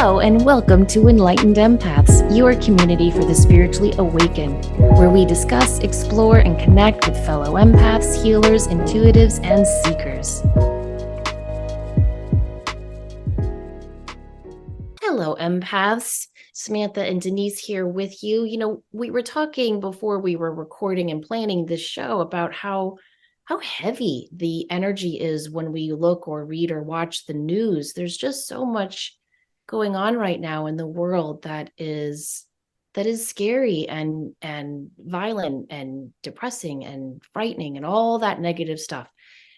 Hello, and welcome to Enlightened Empaths, your community for the spiritually awakened, where we discuss, explore, and connect with fellow empaths, healers, intuitives, and seekers. Hello, empaths. Samantha and Denise here with you. We were talking before we were recording and planning this show about how heavy the energy is when we look or read or watch the news. There's just so much going on right now in the world that is scary and violent and depressing and frightening and all that negative stuff.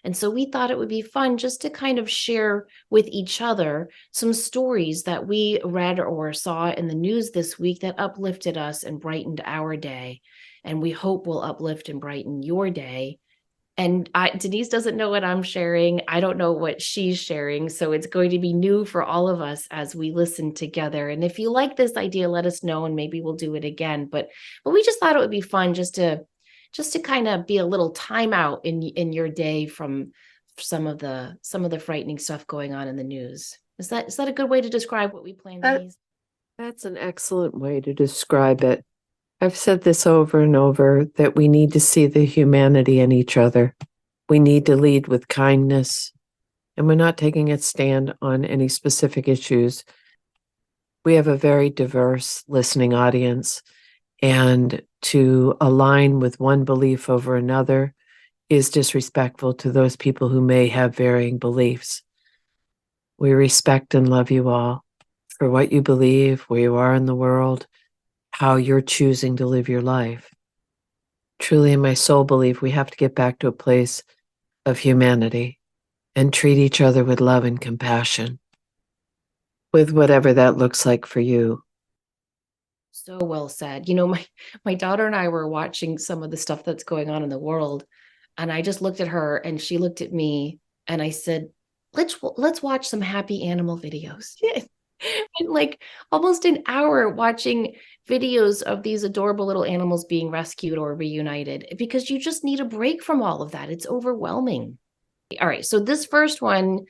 And so we thought it would be fun just to kind of share with each other some stories that we read or saw in the news this week that uplifted us and brightened our day. And we hope will uplift and brighten your day. And Denise doesn't know what I'm sharing. I don't know what she's sharing. So it's going to be new for all of us as we listen together. And if you like this idea, let us know and maybe we'll do it again. But we just thought it would be fun just to kind of be a little timeout in your day from some of the frightening stuff going on in the news. Is that a good way to describe what we plan, Denise? That's an excellent way to describe it. I've said this over and over that we need to see the humanity in each other. We need to lead with kindness, and we're not taking a stand on any specific issues. We have a very diverse listening audience, and to align with one belief over another is disrespectful to those people who may have varying beliefs. We respect and love you all for what you believe, where you are in the world, how you're choosing to live your life. Truly, in my soul belief, we have to get back to a place of humanity and treat each other with love and compassion, with whatever that looks like for you. So well said. My daughter and I were watching some of the stuff that's going on in the world, and I just looked at her and she looked at me and I said, let's watch some happy animal videos. And like almost an hour watching videos of these adorable little animals being rescued or reunited, because you just need a break from all of that. It's overwhelming. All right, so this first one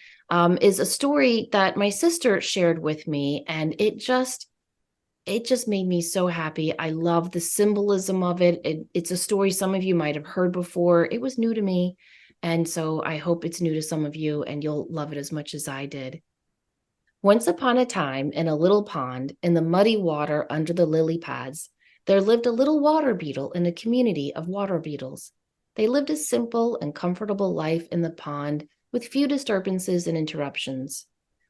is a story that my sister shared with me, and it just made me so happy. I love the symbolism of it. It's a story some of you might have heard before. It was new to me, and so I hope it's new to some of you and you'll love it as much as I did. Once upon a time, in a little pond, in the muddy water under the lily pads, there lived a little water beetle in a community of water beetles. They lived a simple and comfortable life in the pond with few disturbances and interruptions.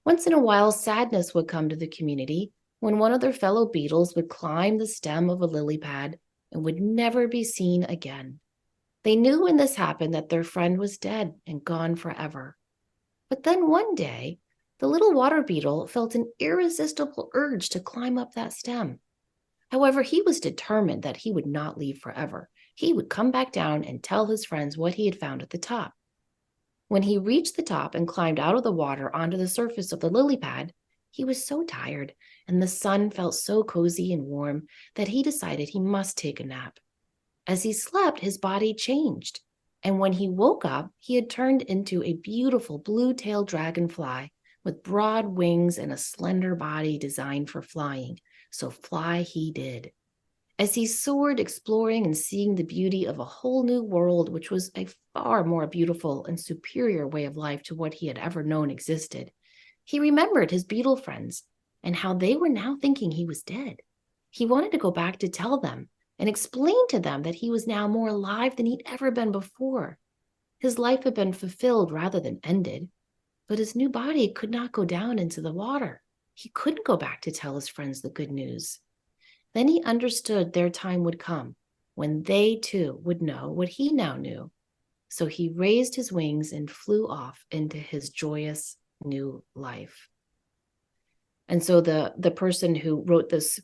Once in a while, sadness would come to the community when one of their fellow beetles would climb the stem of a lily pad and would never be seen again. They knew when this happened that their friend was dead and gone forever. But then one day, the little water beetle felt an irresistible urge to climb up that stem. However, he was determined that he would not leave forever. He would come back down and tell his friends what he had found at the top. When he reached the top and climbed out of the water onto the surface of the lily pad, he was so tired and the sun felt so cozy and warm that he decided he must take a nap. As he slept, his body changed, and when he woke up, he had turned into a beautiful blue-tailed dragonfly with broad wings and a slender body designed for flying. So fly he did. As he soared, exploring and seeing the beauty of a whole new world, which was a far more beautiful and superior way of life to what he had ever known existed, he remembered his beetle friends and how they were now thinking he was dead. He wanted to go back to tell them and explain to them that he was now more alive than he'd ever been before. His life had been fulfilled rather than ended. But his new body could not go down into the water. He couldn't go back to tell his friends the good news. Then he understood their time would come when they too would know what he now knew. So he raised his wings and flew off into his joyous new life. And so the person who wrote this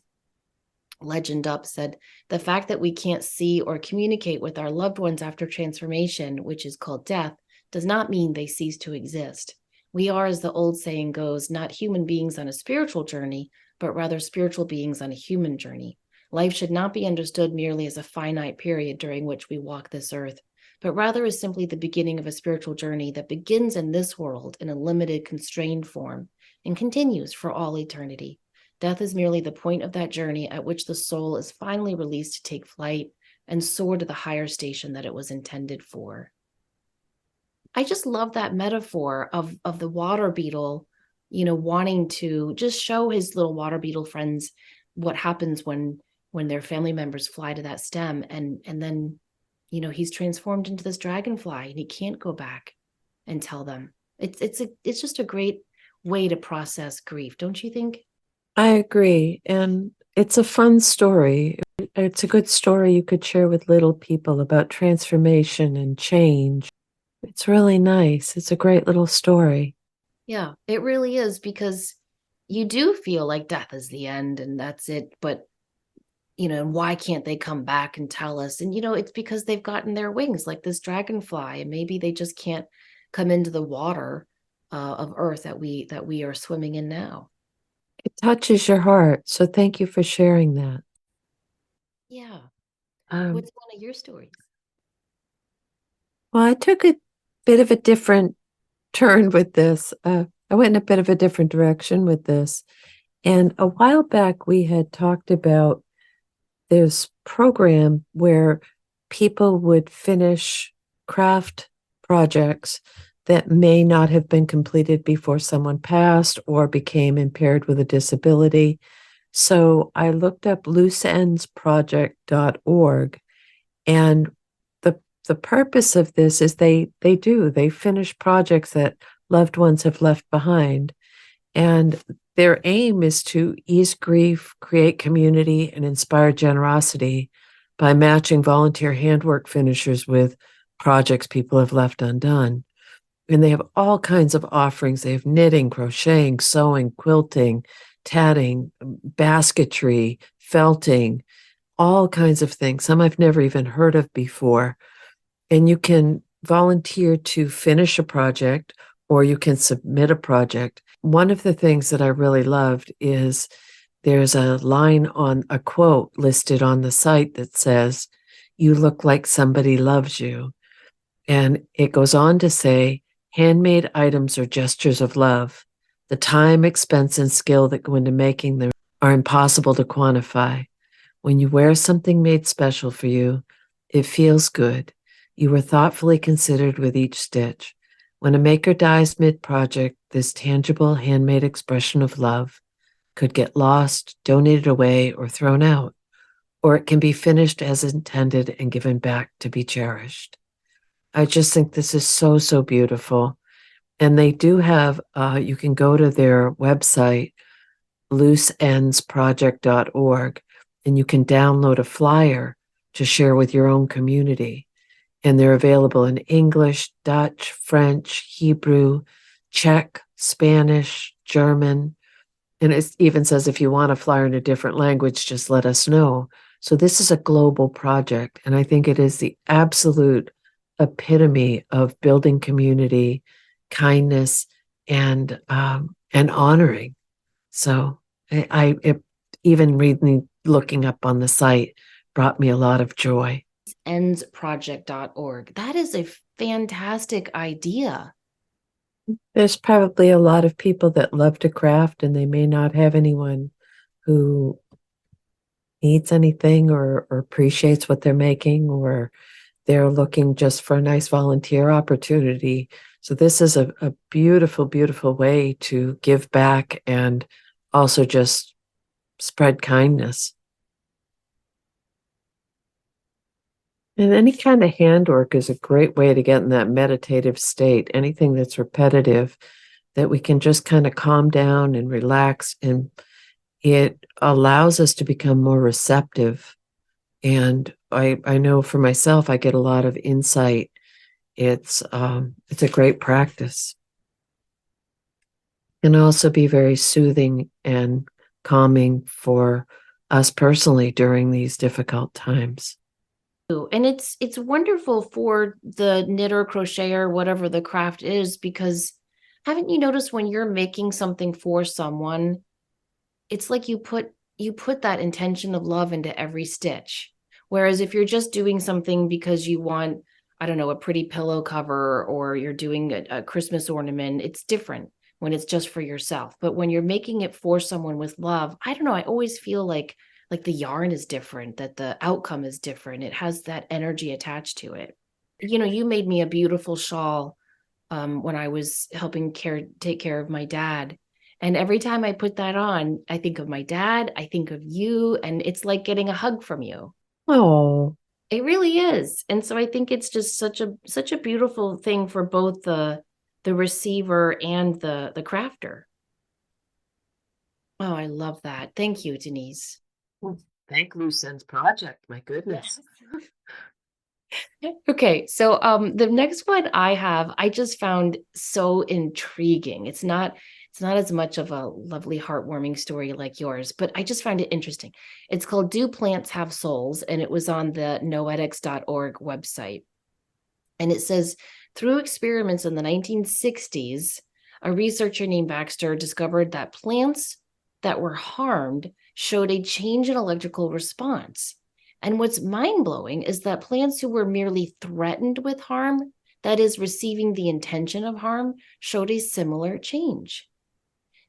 legend up said, the fact that we can't see or communicate with our loved ones after transformation, which is called death, does not mean they cease to exist. We are, as the old saying goes, not human beings on a spiritual journey, but rather spiritual beings on a human journey. Life should not be understood merely as a finite period during which we walk this earth, but rather as simply the beginning of a spiritual journey that begins in this world in a limited, constrained form and continues for all eternity. Death is merely the point of that journey at which the soul is finally released to take flight and soar to the higher station that it was intended for. I just love that metaphor of the water beetle, wanting to just show his little water beetle friends what happens when their family members fly to that stem, and then he's transformed into this dragonfly and he can't go back and tell them. It's just a great way to process grief, don't you think? I agree. And it's a fun story. It's a good story you could share with little people about transformation and change. It's really nice. It's a great little story. Yeah, it really is, because you do feel like death is the end and that's it. But, why can't they come back and tell us? And, it's because they've gotten their wings like this dragonfly, and maybe they just can't come into the water of earth that we are swimming in now. It touches your heart. So thank you for sharing that. Yeah. Um, What's one of your stories? well, I took a bit of a different turn with this. I went in a bit of a different direction with this. And a while back, we had talked about this program where people would finish craft projects that may not have been completed before someone passed or became impaired with a disability. So I looked up looseEndsProject.org, and the purpose of this is they finish projects that loved ones have left behind. And their aim is to ease grief, create community, and inspire generosity by matching volunteer handwork finishers with projects people have left undone. And they have all kinds of offerings. They have knitting, crocheting, sewing, quilting, tatting, basketry, felting, all kinds of things. Some I've never even heard of before. And you can volunteer to finish a project or you can submit a project. One of the things that I really loved is there's a line on a quote listed on the site that says, "You look like somebody loves you." And it goes on to say, handmade items are gestures of love. The time, expense, and skill that go into making them are impossible to quantify. When you wear something made special for you, it feels good. You were thoughtfully considered with each stitch. When a maker dies mid-project, this tangible handmade expression of love could get lost, donated away, or thrown out, or it can be finished as intended and given back to be cherished. I just think this is so, so beautiful. And they do have, you can go to their website, looseEndsProject.org, and you can download a flyer to share with your own community. And they're available in English, Dutch, French, Hebrew, Czech, Spanish, German. And it even says if you want a flyer in a different language, just let us know. So this is a global project. And I think it is the absolute epitome of building community, kindness, and honoring. So even reading, looking up on the site brought me a lot of joy. Endsproject.org. That is a fantastic idea. There's probably a lot of people that love to craft and they may not have anyone who needs anything or appreciates what they're making, or they're looking just for a nice volunteer opportunity. So this is a beautiful, beautiful way to give back and also just spread kindness. And any kind of handwork is a great way to get in that meditative state. Anything that's repetitive, that we can just kind of calm down and relax, and it allows us to become more receptive. And I know for myself, I get a lot of insight. It's a great practice. Can also be very soothing and calming for us personally during these difficult times. And it's wonderful for the knitter, crocheter, whatever the craft is, because haven't you noticed when you're making something for someone, it's like you put that intention of love into every stitch. Whereas if you're just doing something because you want, I don't know, a pretty pillow cover, or you're doing a Christmas ornament, it's different. when it's just for yourself. But when you're making it for someone with love, I don't know, I always feel like the yarn is different, that the outcome is different. It has that energy attached to it. You made me a beautiful shawl when I was helping take care of my dad. And every time I put that on, I think of my dad, I think of you, and it's like getting a hug from you. Oh, It really is. And so I think it's just such a beautiful thing for both the receiver and the crafter. Oh, I love that. Thank you, Denise. well, thank Loose Ends Project. My Yes. goodness. Okay, so the next one I have, I just found so intriguing. It's not as much of a lovely heartwarming story like yours, but I just find it interesting. It's called Do Plants Have Souls? And it was on the noetics.org website. And it says, through experiments in the 1960s, a researcher named Baxter discovered that plants that were harmed showed a change in electrical response. And what's mind blowing is that plants who were merely threatened with harm, that is, receiving the intention of harm, showed a similar change.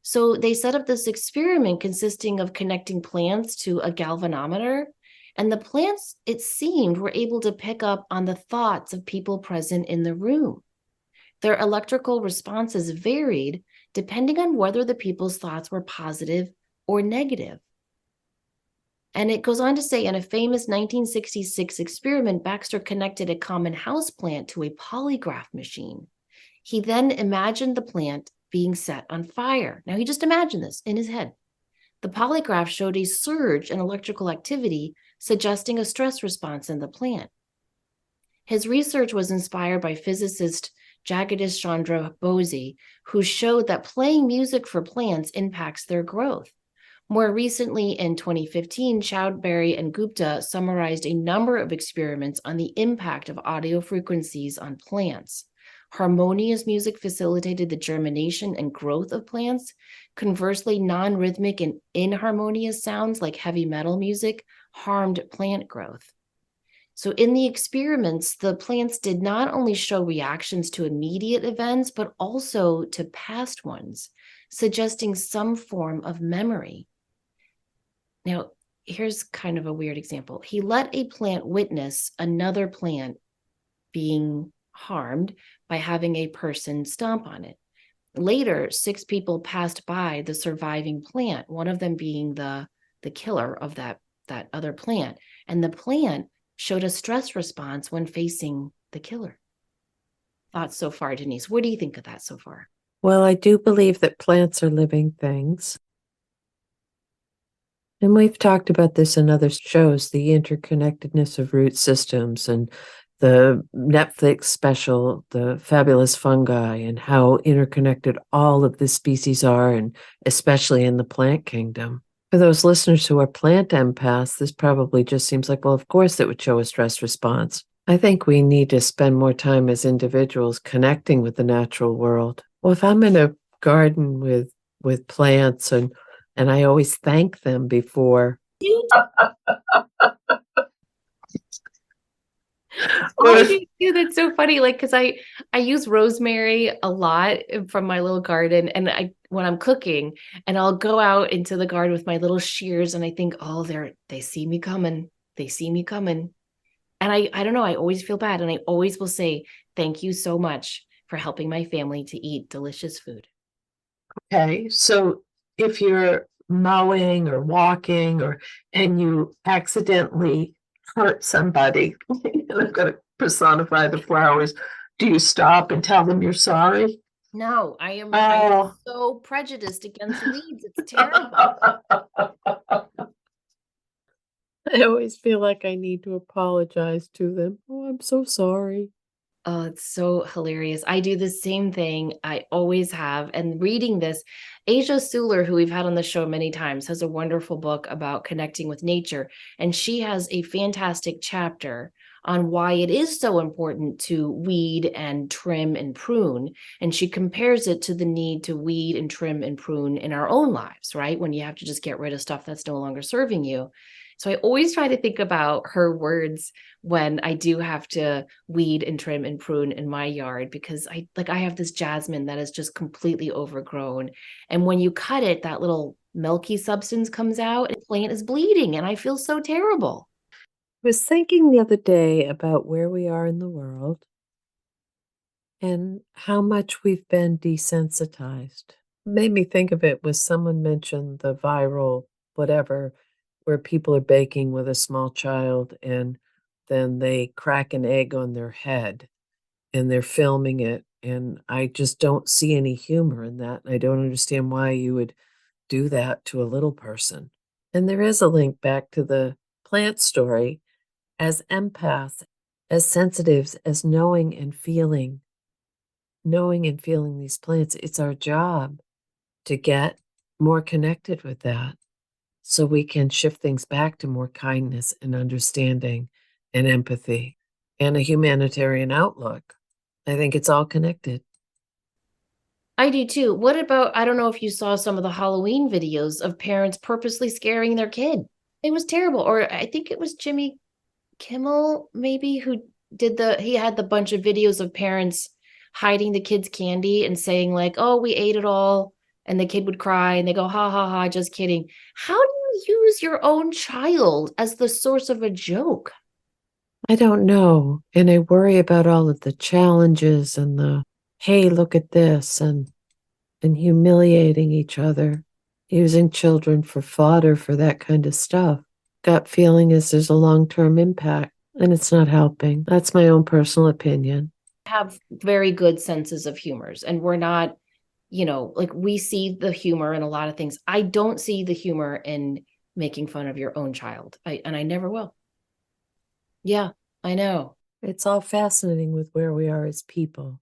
So they set up this experiment consisting of connecting plants to a galvanometer. And the plants, it seemed, were able to pick up on the thoughts of people present in the room. Their electrical responses varied depending on whether the people's thoughts were positive or negative. And it goes on to say, in a famous 1966 experiment, Baxter connected a common house plant to a polygraph machine. He then imagined the plant being set on fire. Now he just imagined this in his head. The polygraph showed a surge in electrical activity, suggesting a stress response in the plant. His research was inspired by physicist Jagadish Chandra Bose, who showed that playing music for plants impacts their growth. More recently, in 2015, Chowdhury and Gupta summarized a number of experiments on the impact of audio frequencies on plants. Harmonious music facilitated the germination and growth of plants. Conversely, non-rhythmic and inharmonious sounds like heavy metal music harmed plant growth. So in the experiments, the plants did not only show reactions to immediate events, but also to past ones, suggesting some form of memory. Now, here's kind of a weird example. He let a plant witness another plant being harmed by having a person stomp on it. Later, 6 people passed by the surviving plant, one of them being the killer of that other plant. And the plant showed a stress response when facing the killer. Thoughts so far, Denise? What do you think of that so far? Well, I do believe that plants are living things. And we've talked about this in other shows, the interconnectedness of root systems and the Netflix special, The Fabulous Fungi, and how interconnected all of the species are, and especially in the plant kingdom. For those listeners who are plant empaths, this probably just seems like, well, of course it would show a stress response. I think we need to spend more time as individuals connecting with the natural world. Well, if I'm in a garden with plants and I always thank them before. I do too. That's so funny. Like, because I use rosemary a lot from my little garden, and I when I'm cooking, and I'll go out into the garden with my little shears, and I think, oh, they see me coming. They see me coming, and I don't know. I always feel bad, and I always will say thank you so much for helping my family to eat delicious food. Okay, so if you're mowing or walking and you accidentally hurt somebody, and I'm going to personify the flowers, do you stop and tell them you're sorry? No, I'm Oh. so prejudiced against weeds. It's terrible. I always feel like I need to apologize to them. Oh, I'm so sorry. Oh, it's so hilarious. I do the same thing. I always have. And reading this, Asia Suler, who we've had on the show many times, has a wonderful book about connecting with nature. And she has a fantastic chapter on why it is so important to weed and trim and prune. And she compares it to the need to weed and trim and prune in our own lives, right? When you have to just get rid of stuff that's no longer serving you. So I always try to think about her words when I do have to weed and trim and prune in my yard, because I have this jasmine that is just completely overgrown. And when you cut it, that little milky substance comes out and the plant is bleeding. And I feel so terrible. I was thinking the other day about where we are in the world and how much we've been desensitized. Made me think of it was someone mentioned the viral whatever, where people are baking with a small child and then they crack an egg on their head and they're filming it. And I just don't see any humor in that. I don't understand why you would do that to a little person. And there is a link back to the plant story as empaths, as sensitives, as knowing and feeling these plants. It's our job to get more connected with that so we can shift things back to more kindness and understanding and empathy and a humanitarian outlook. I think it's all connected. I do too. What about, I don't know if you saw some of the Halloween videos of parents purposely scaring their kid. It was terrible. Or I think it was Jimmy Kimmel, maybe, who he had the bunch of videos of parents hiding the kids' candy and saying, like, oh, we ate it all. And the kid would cry and they go, ha, ha, ha, just kidding. How do you use your own child as the source of a joke? I don't know. And I worry about all of the challenges and hey, look at this and humiliating each other, using children for fodder for that kind of stuff. Gut feeling is there's a long-term impact and it's not helping. That's my own personal opinion. Have very good senses of humors, and we're not, like, we see the humor in a lot of things. I don't see the humor in making fun of your own child. And I never will. Yeah, I know. It's all fascinating with where we are as people.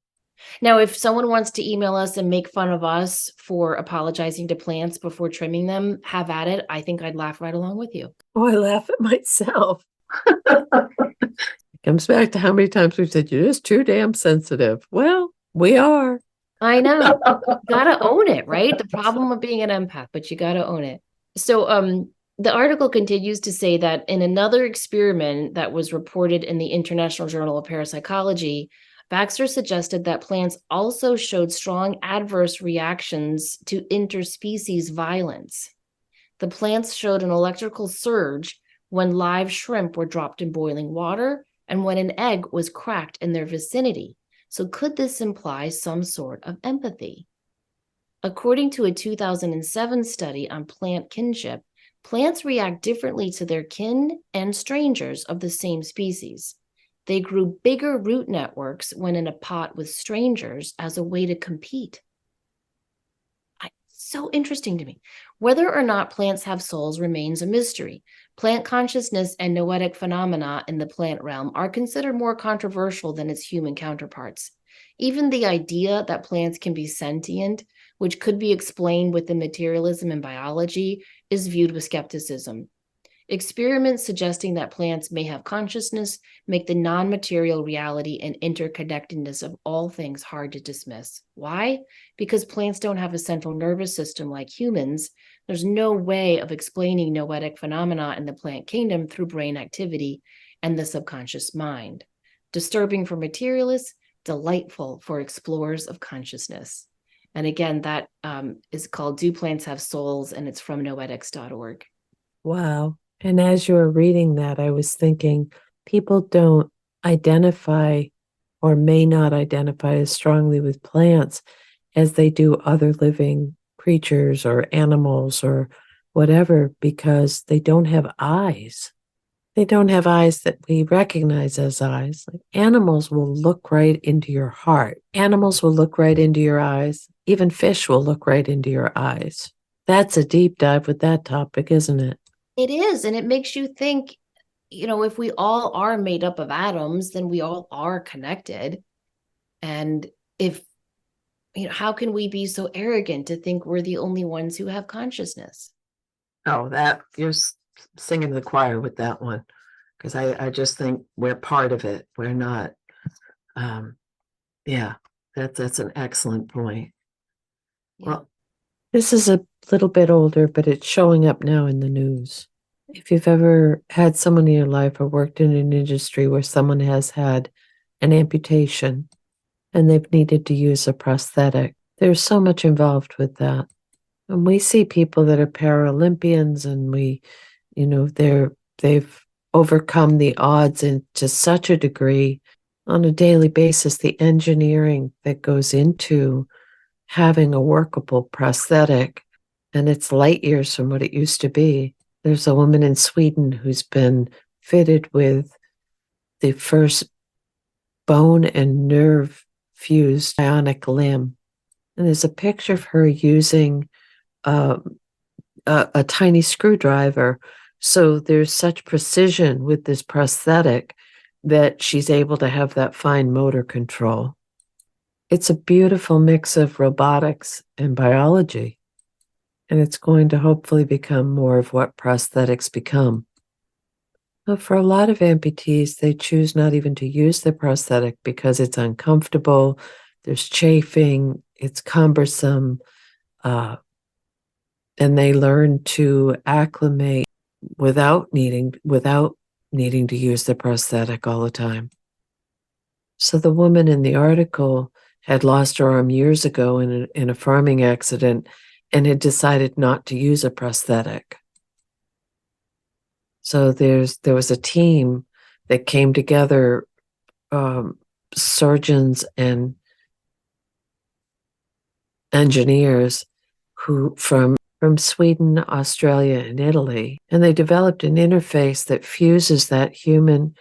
Now, if someone wants to email us and make fun of us for apologizing to plants before trimming them, have at it. I think I'd laugh right along with you. Oh, I laugh at myself. It comes back to how many times we've said, you're just too damn sensitive. Well, we are. I know. Gotta own it, right? The problem of being an empath, but you gotta own it. So the article continues to say that in another experiment that was reported in the International Journal of Parapsychology, Baxter suggested that plants also showed strong adverse reactions to interspecies violence. The plants showed an electrical surge when live shrimp were dropped in boiling water and when an egg was cracked in their vicinity. So could this imply some sort of empathy? According to a 2007 study on plant kinship, plants react differently to their kin and strangers of the same species. They grew bigger root networks when in a pot with strangers as a way to compete. So interesting to me. Whether or not plants have souls remains a mystery. Plant consciousness and noetic phenomena in the plant realm are considered more controversial than its human counterparts. Even the idea that plants can be sentient, which could be explained within materialism and biology, is viewed with skepticism. Experiments suggesting that plants may have consciousness make the non-material reality and interconnectedness of all things hard to dismiss. Why? Because plants don't have a central nervous system like humans. There's no way of explaining noetic phenomena in the plant kingdom through brain activity and the subconscious mind. Disturbing for materialists, delightful for explorers of consciousness. And again, that is called Do Plants Have Souls? And it's from noetics.org. Wow. And as you were reading that, I was thinking people don't identify or may not identify as strongly with plants as they do other living creatures or animals or whatever because they don't have eyes. They don't have eyes that we recognize as eyes. Like animals will look right into your heart. Animals will look right into your eyes. Even fish will look right into your eyes. That's a deep dive with that topic, isn't it? It is. And it makes you think, if we all are made up of atoms, then we all are connected. And if, how can we be so arrogant to think we're the only ones who have consciousness? Oh, that you're singing to the choir with that one. Because I just think we're part of it. We're not. Um, yeah, that's an excellent point. Yeah. Well, this is a little bit older, but it's showing up now in the news. If you've ever had someone in your life or worked in an industry where someone has had an amputation and they've needed to use a prosthetic, there's so much involved with that. And we see people that are Paralympians and they've overcome the odds in to such a degree on a daily basis. The engineering that goes into having a workable prosthetic, and it's light years from what it used to be. There's a woman in Sweden who's been fitted with the first bone and nerve fused bionic limb. And there's a picture of her using uh, a tiny screwdriver. So there's such precision with this prosthetic that she's able to have that fine motor control. It's a beautiful mix of robotics and biology, and it's going to hopefully become more of what prosthetics become. But for a lot of amputees, they choose not even to use the prosthetic because it's uncomfortable, there's chafing, it's cumbersome, and they learn to acclimate without needing to use the prosthetic all the time. So the woman in the article had lost her arm years ago in a farming accident and had decided not to use a prosthetic. So there was a team that came together, surgeons and engineers who from Sweden, Australia, and Italy, and they developed an interface that fuses the human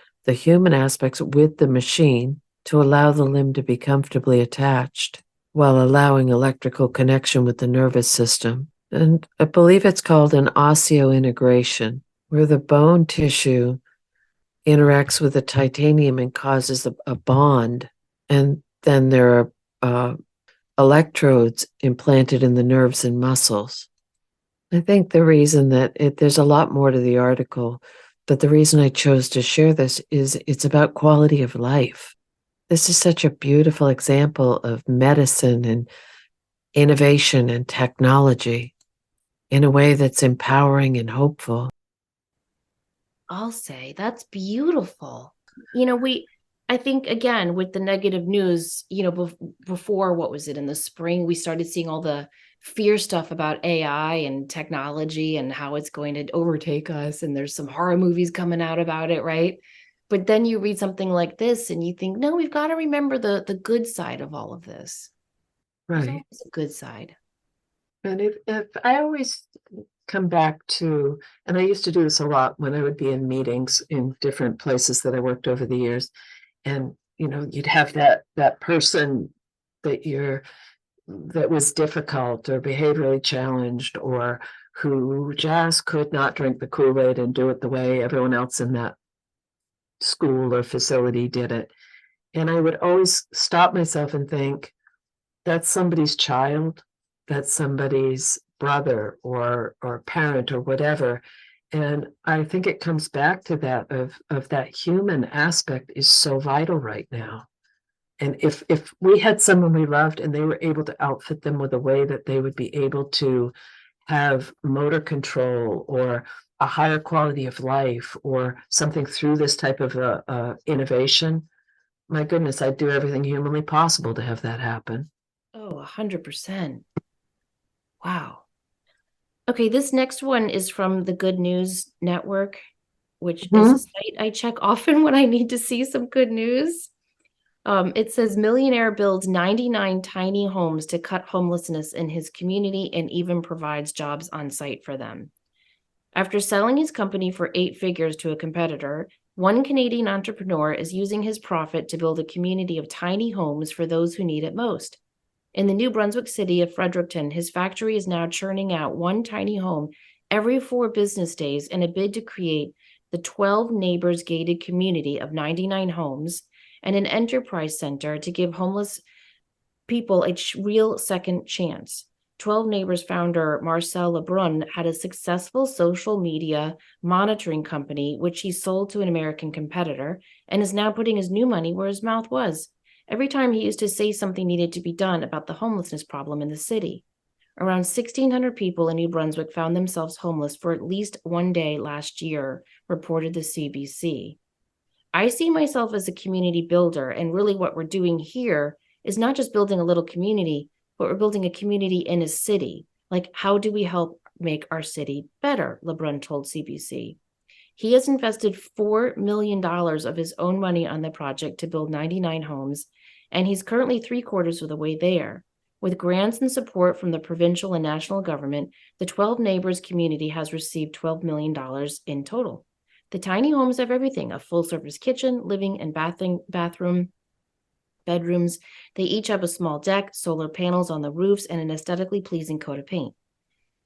aspects with the machine to allow the limb to be comfortably attached while allowing electrical connection with the nervous system. And I believe it's called an osseointegration, where the bone tissue interacts with the titanium and causes a bond. And then there are electrodes implanted in the nerves and muscles. I think the reason there's a lot more to the article, but the reason I chose to share this is it's about quality of life. This is such a beautiful example of medicine and innovation and technology in a way that's empowering and hopeful. I'll say that's beautiful. You know, I think again with the negative news, before, what was it, in the spring, we started seeing all the fear stuff about AI and technology and how it's going to overtake us. And there's some horror movies coming out about it, right? But then you read something like this and you think, no, we've got to remember the good side of all of this. There's Right. always a good side. And if I always come back to, and I used to do this a lot when I would be in meetings in different places that I worked over the years, and you'd have that person that that was difficult or behaviorally challenged or who just could not drink the Kool-Aid and do it the way everyone else in that school or facility did it. And I would always stop myself and think, that's somebody's child, that's somebody's brother or parent or whatever. And I think it comes back to that of that human aspect is so vital right now. And if we had someone we loved and they were able to outfit them with a way that they would be able to have motor control or a higher quality of life or something through this type of innovation, my goodness, I'd do everything humanly possible to have that happen. Oh, 100%. Wow. Okay, this next one is from the Good News Network, which is a Mhm. site I check often when I need to see some good news. It says millionaire builds 99 tiny homes to cut homelessness in his community and even provides jobs on site for them. After selling his company for 8 figures to a competitor, one Canadian entrepreneur is using his profit to build a community of tiny homes for those who need it most. In the New Brunswick city of Fredericton, his factory is now churning out one tiny home every 4 business days in a bid to create the 12 Neighbors gated community of 99 homes and an enterprise center to give homeless people a real second chance. 12 Neighbors founder Marcel Lebrun had a successful social media monitoring company, which he sold to an American competitor, and is now putting his new money where his mouth was. Every time he used to say something needed to be done about the homelessness problem in the city. Around 1,600 people in New Brunswick found themselves homeless for at least one day last year, reported the CBC. I see myself as a community builder, and really what we're doing here is not just building a little community, but we're building a community in a city. Like, how do we help make our city better? LeBrun told CBC. He has invested $4 million of his own money on the project to build 99 homes, and he's currently 3/4 of the way there. With grants and support from the provincial and national government, the 12 Neighbors community has received $12 million in total. The tiny homes have everything: a full-service kitchen, living and bathroom, bedrooms. They each have a small deck, solar panels on the roofs, and an aesthetically pleasing coat of paint.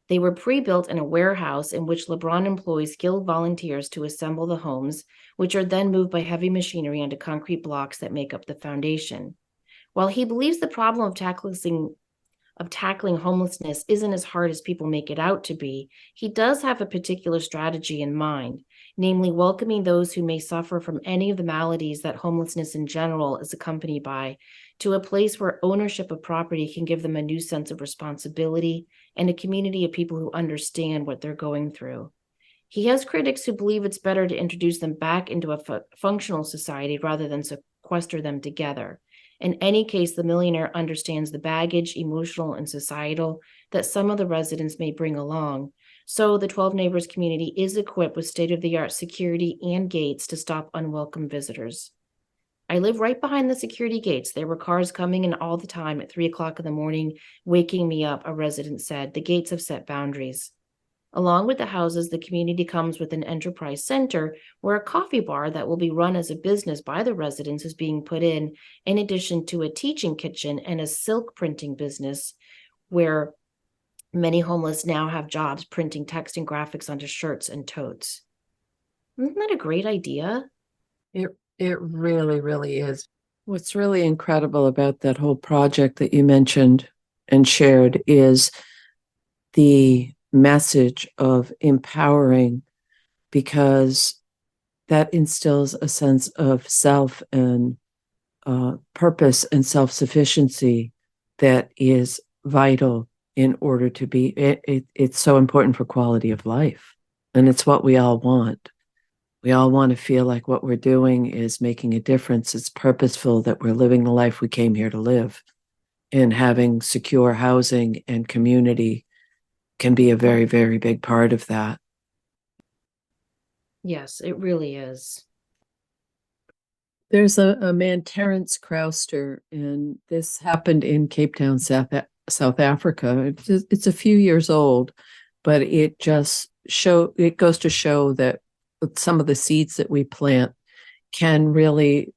They were pre-built in a warehouse in which LeBron employs skilled volunteers to assemble the homes, which are then moved by heavy machinery onto concrete blocks that make up the foundation. While he believes the problem of tackling homelessness isn't as hard as people make it out to be, he does have a particular strategy in mind, namely welcoming those who may suffer from any of the maladies that homelessness in general is accompanied by, to a place where ownership of property can give them a new sense of responsibility and a community of people who understand what they're going through. He has critics who believe it's better to introduce them back into a functional society rather than sequester them together. In any case, the millionaire understands the baggage, emotional and societal, that some of the residents may bring along. So the 12 Neighbors community is equipped with state-of-the-art security and gates to stop unwelcome visitors. I live right behind the security gates. There were cars coming in all the time at 3 o'clock in the morning, waking me up, a resident said. The gates have set boundaries. Along with the houses, the community comes with an enterprise center where a coffee bar that will be run as a business by the residents is being put in addition to a teaching kitchen and a silk printing business where many homeless now have jobs printing text and graphics onto shirts and totes. Isn't that a great idea? It really, really is. What's really incredible about that whole project that you mentioned and shared is the message of empowering, because that instills a sense of self and purpose and self-sufficiency that is vital in order to be, it's so important for quality of life. And it's what we all want. We all want to feel like what we're doing is making a difference. It's purposeful, that we're living the life we came here to live. And having secure housing and community can be a very, very big part of that. Yes, it really is. There's a man, Terence Crowster, and this happened in Cape Town, South Africa. It's a few years old, but it goes to show that some of the seeds that we plant can really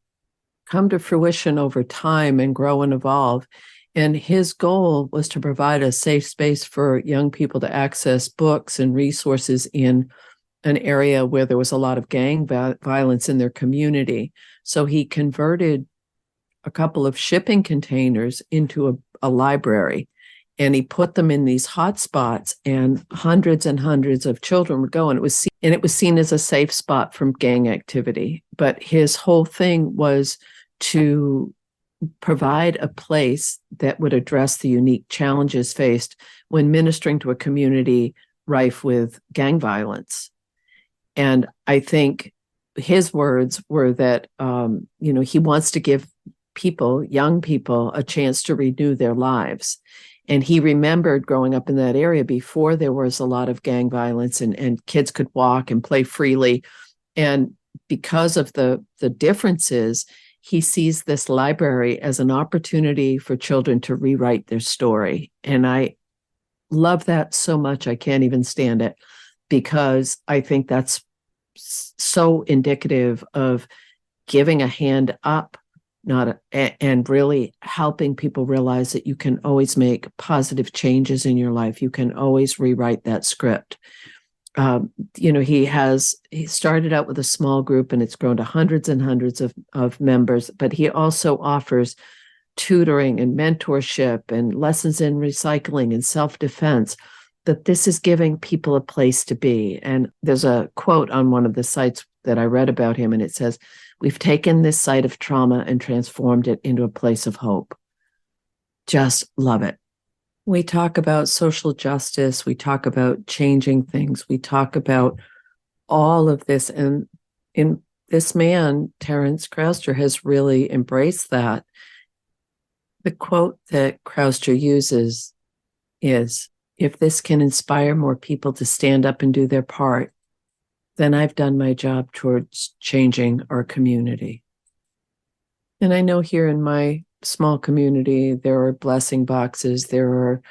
come to fruition over time and grow and evolve. And his goal was to provide a safe space for young people to access books and resources in an area where there was a lot of gang violence in their community. So he converted a couple of shipping containers into a library, and he put them in these hot spots, and hundreds of children would go, and it was seen as a safe spot from gang activity. But his whole thing was to provide a place that would address the unique challenges faced when ministering to a community rife with gang violence. And I think his words were that, he wants to give young people, a chance to renew their lives. And he remembered growing up in that area before there was a lot of gang violence, and kids could walk and play freely. And because of the differences, he sees this library as an opportunity for children to rewrite their story. And I love that so much. I can't even stand it, because I think that's so indicative of giving a hand up, and really helping people realize that you can always make positive changes in your life. You can always rewrite that script. He started out with a small group, and it's grown to hundreds and hundreds of members, but he also offers tutoring and mentorship and lessons in recycling and self-defense, that this is giving people a place to be. And there's a quote on one of the sites that I read about him, and it says, "We've taken this site of trauma and transformed it into a place of hope." Just love it. We talk about social justice, we talk about changing things, we talk about all of this. And in this man, Terence Crouster, has really embraced that. The quote that Crouster uses is, if this can inspire more people to stand up and do their part, then I've done my job towards changing our community. And I know here in my small community, there are blessing boxes, there are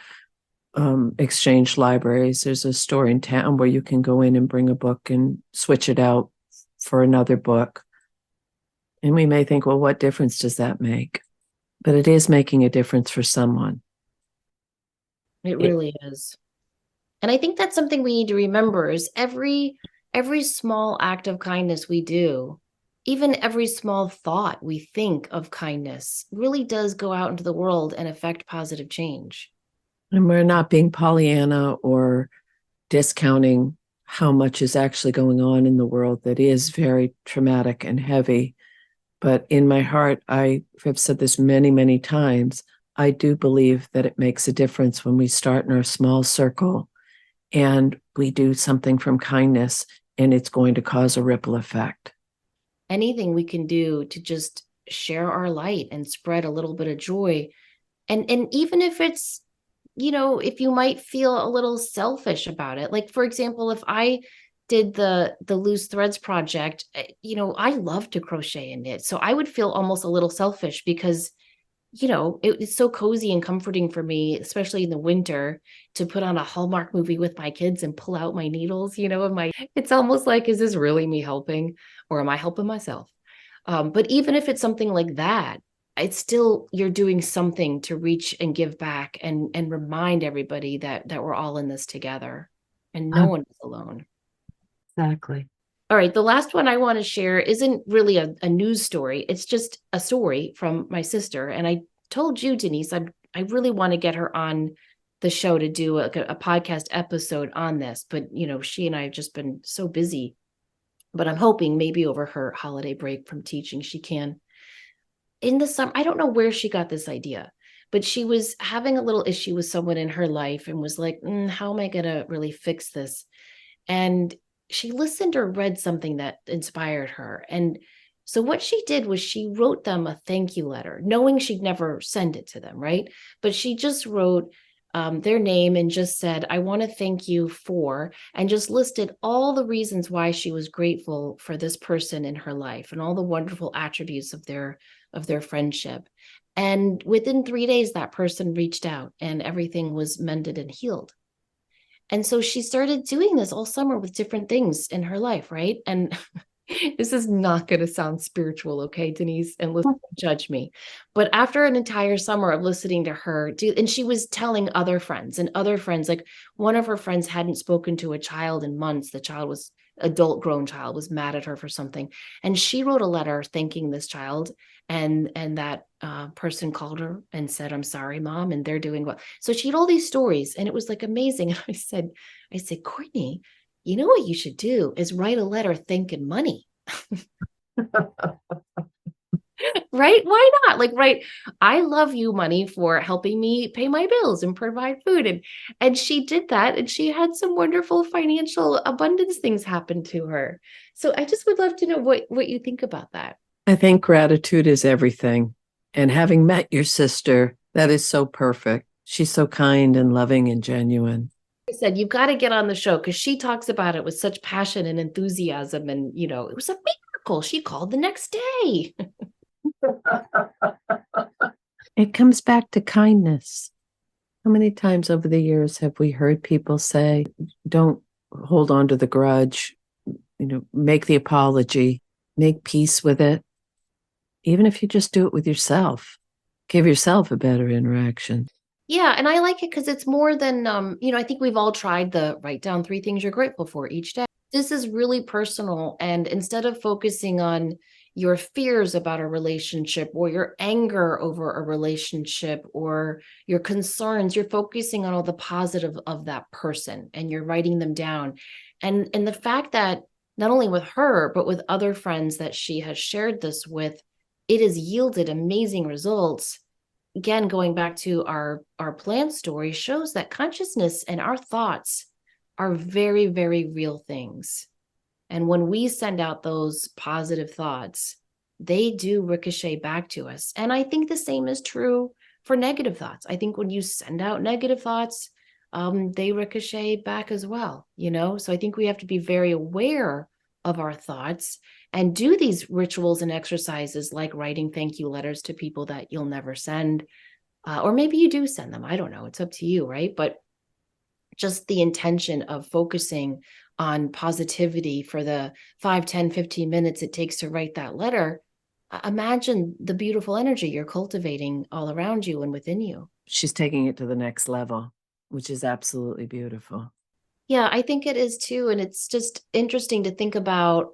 exchange libraries. There's a store in town where you can go in and bring a book and switch it out for another book. And we may think, well, what difference does that make? But it is making a difference for someone. It It, really is. And I think that's something we need to remember is every small act of kindness we do, even every small thought we think of kindness really does go out into the world and affect positive change. and we're not being Pollyanna or discounting how much is actually going on in the world that is very traumatic and heavy. But in my heart, I have said this many, many times. I do believe that it makes a difference when we start in our small circle and we do something from kindness, and it's going to cause a ripple effect. Anything we can do to just share our light and spread a little bit of joy. And even if it's, if you might feel a little selfish about it. Like for example, if I did the loose threads project, I love to crochet and knit. So I would feel almost a little selfish because it's so cozy and comforting for me, especially in the winter, to put on a Hallmark movie with my kids and pull out my needles, and it's almost like, is this really me helping or am I helping myself? But even if it's something like that, it's still, you're doing something to reach and give back and remind everybody that we're all in this together and no one is alone. Exactly. All right, the last one I want to share isn't really a news story. It's just a story from my sister. And I told you, Denise, I really want to get her on the show to do a podcast episode on this. But, she and I have just been so busy. But I'm hoping maybe over her holiday break from teaching, she can. In the summer, I don't know where she got this idea, but she was having a little issue with someone in her life and was like, how am I going to really fix this? And she listened or read something that inspired her. And so what she did was she wrote them a thank you letter, knowing she'd never send it to them, right? But she just wrote their name and just said, I want to thank you for, and just listed all the reasons why she was grateful for this person in her life and all the wonderful attributes of their friendship. And within 3 days, that person reached out and everything was mended and healed. And so she started doing this all summer with different things in her life, right? And this is not going to sound spiritual, okay, Denise? And listen, judge me. But after an entire summer of listening to her do, and she was telling other friends and other friends, like one of her friends hadn't spoken to a child in months. The child was adult grown child was mad at her for something. And she wrote a letter thanking this child. And that person called her and said, I'm sorry, mom, and they're doing well. So she had all these stories and it was like amazing. And I said, Courtney, you know what you should do is write a letter thanking money. Right? Why not? Like, right. I love you, money, for helping me pay my bills and provide food. And she did that and she had some wonderful financial abundance things happen to her. So I just would love to know what you think about that. I think gratitude is everything. And having met your sister, that is so perfect. She's so kind and loving and genuine. I said, you've got to get on the show because she talks about it with such passion and enthusiasm. And, it was a miracle. She called the next day. It comes back to kindness. How many times over the years have we heard people say, don't hold on to the grudge, make the apology, make peace with it. Even if you just do it with yourself, give yourself a better interaction. Yeah, and I like it because it's more than I think we've all tried the write down 3 things you're grateful for each day. This is really personal. And instead of focusing on your fears about a relationship or your anger over a relationship or your concerns, you're focusing on all the positive of that person and you're writing them down. And the fact that not only with her, but with other friends that she has shared this with, it has yielded amazing results. again, going back to our plant story, shows that consciousness and our thoughts are very, very real things. And when we send out those positive thoughts, they do ricochet back to us. And I think the same is true for negative thoughts. I think when you send out negative thoughts, they ricochet back as well, you know? So I think we have to be very aware of our thoughts and do these rituals and exercises like writing thank you letters to people that you'll never send. Or maybe you do send them. I don't know. It's up to you, right? But just the intention of focusing on positivity for the 5, 10, 15 minutes it takes to write that letter, imagine the beautiful energy you're cultivating all around you and within you. She's taking it to the next level, which is absolutely beautiful. Yeah, I think it is too. And it's just interesting to think about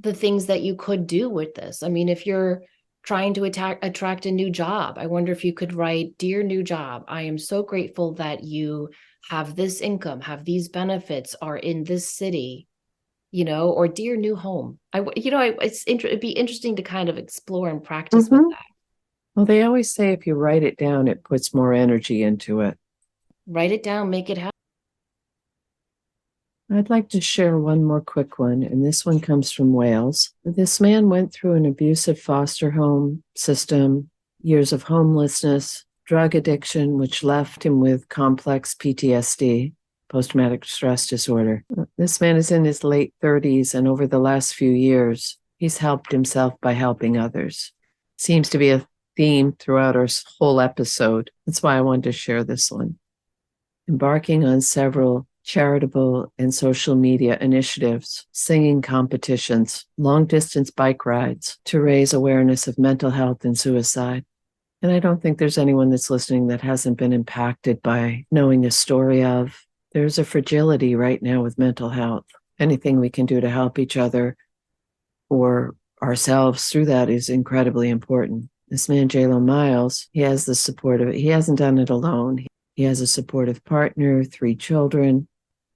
the things that you could do with this. I mean, if you're trying to attract a new job, I wonder if you could write, Dear new job, I am so grateful that you have this income, have these benefits, are in this city, you know, or Dear new home. It'd be interesting to kind of explore and practice with that. Well, they always say if you write it down, it puts more energy into it. Write it down, make it happen. I'd like to share one more quick one, and this one comes from Wales. This man went through an abusive foster home system, years of homelessness, drug addiction, which left him with complex PTSD, post-traumatic stress disorder. This man is in his late 30s, and over the last few years, he's helped himself by helping others. Seems to be a theme throughout our whole episode. That's why I wanted to share this one. Embarking on several charitable and social media initiatives, singing competitions, long-distance bike rides to raise awareness of mental health and suicide. And I don't think there's anyone that's listening that hasn't been impacted by knowing a story of. There's a fragility right now with mental health. Anything we can do to help each other or ourselves through that is incredibly important. This man, J.Lo Miles, he has the support of it. He hasn't done it alone. He has a supportive partner, 3 children.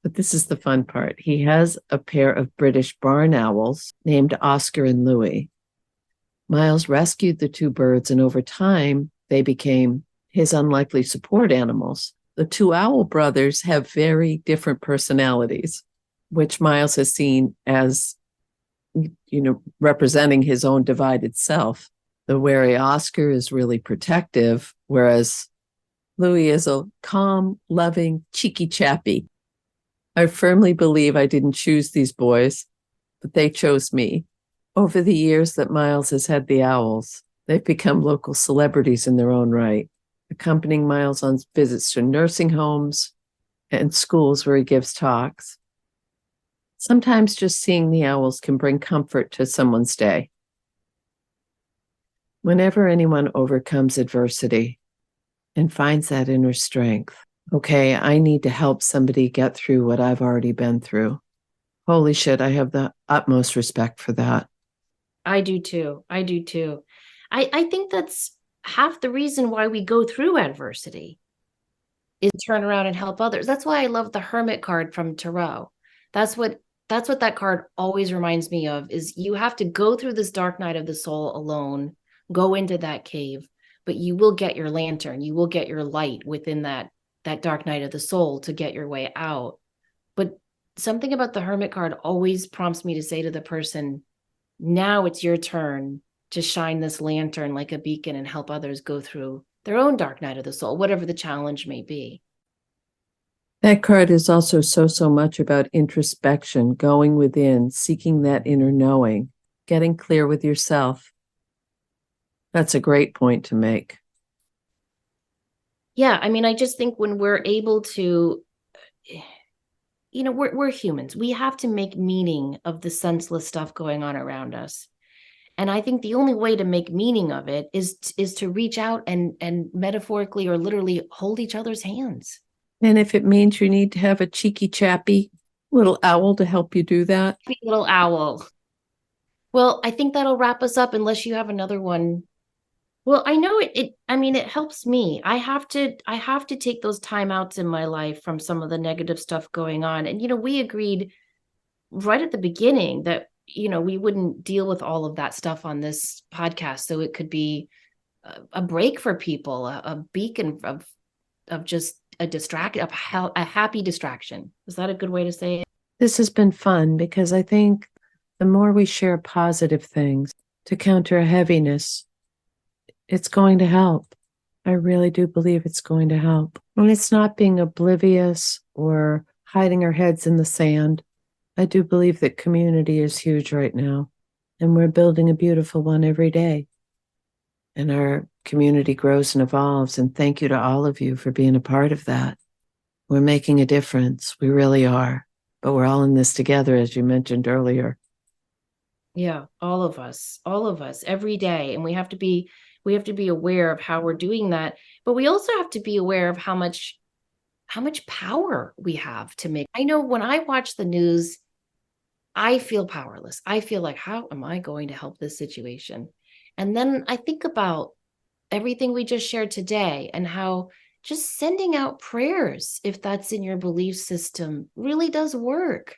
But this is the fun part. He has a pair of British barn owls named Oscar and Louie. Miles rescued the 2 birds, and over time, they became his unlikely support animals. The 2 owl brothers have very different personalities, which Miles has seen as, representing his own divided self. The wary Oscar is really protective, whereas Louis is a calm, loving, cheeky chappy. I firmly believe I didn't choose these boys, but they chose me. Over the years that Miles has had the owls, they've become local celebrities in their own right, accompanying Miles on visits to nursing homes and schools where he gives talks. Sometimes just seeing the owls can bring comfort to someone's day. Whenever anyone overcomes adversity and finds that inner strength, okay, I need to help somebody get through what I've already been through. Holy shit, I have the utmost respect for that. I do too. I do too. I think that's half the reason why we go through adversity is turn around and help others. That's why I love the Hermit card from Tarot. That's what that card always reminds me of, is you have to go through this dark night of the soul alone, go into that cave, but you will get your lantern, you will get your light within that dark night of the soul to get your way out. But something about the Hermit card always prompts me to say to the person, now it's your turn to shine this lantern like a beacon and help others go through their own dark night of the soul, whatever the challenge may be. That card is also so much about introspection, going within, seeking that inner knowing, getting clear with yourself. That's a great point to make. Yeah, I mean, I just think when we're able to, we're humans. We have to make meaning of the senseless stuff going on around us. And I think the only way to make meaning of it is to reach out and metaphorically or literally hold each other's hands. And if it means you need to have a cheeky chappy little owl to help you do that. Little owl. Well, I think that'll wrap us up unless you have another one. Well, I know it helps me. I have to take those timeouts in my life from some of the negative stuff going on. And, we agreed right at the beginning that, we wouldn't deal with all of that stuff on this podcast. So it could be a break for people, a beacon of just a distract, a happy distraction. Is that a good way to say it? This has been fun because I think the more we share positive things to counter heaviness, it's going to help. I really do believe it's going to help. And it's not being oblivious or hiding our heads in the sand. I do believe that community is huge right now, and we're building a beautiful one every day. And our community grows and evolves. And thank you to all of you for being a part of that. We're making a difference. We really are. But we're all in this together, as you mentioned earlier. Yeah, all of us every day. And we have to be aware of how we're doing that. But we also have to be aware of how much power we have to make. I know when I watch the news, I feel powerless. I feel like, how am I going to help this situation? And then I think about everything we just shared today and how just sending out prayers, if that's in your belief system, really does work.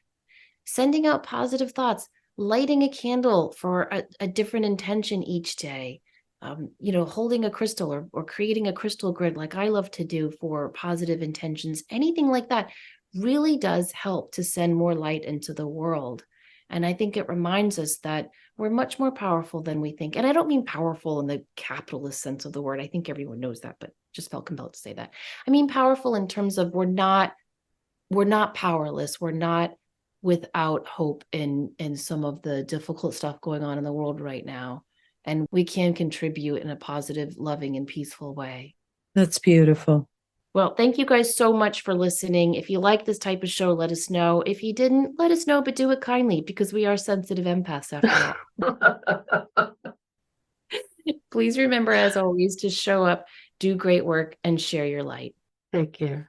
Sending out positive thoughts, lighting a candle for a different intention each day, holding a crystal or creating a crystal grid like I love to do for positive intentions, anything like that really does help to send more light into the world. And I think it reminds us that we're much more powerful than we think. And I don't mean powerful in the capitalist sense of the word. I think everyone knows that, but just felt compelled to say that. I mean powerful in terms of we're not powerless. We're not without hope in some of the difficult stuff going on in the world right now. And we can contribute in a positive, loving, and peaceful way. That's beautiful. Well, thank you guys so much for listening. If you like this type of show, let us know. If you didn't, let us know, but do it kindly because we are sensitive empaths after all. Please remember, as always, to show up, do great work, and share your light. Take care.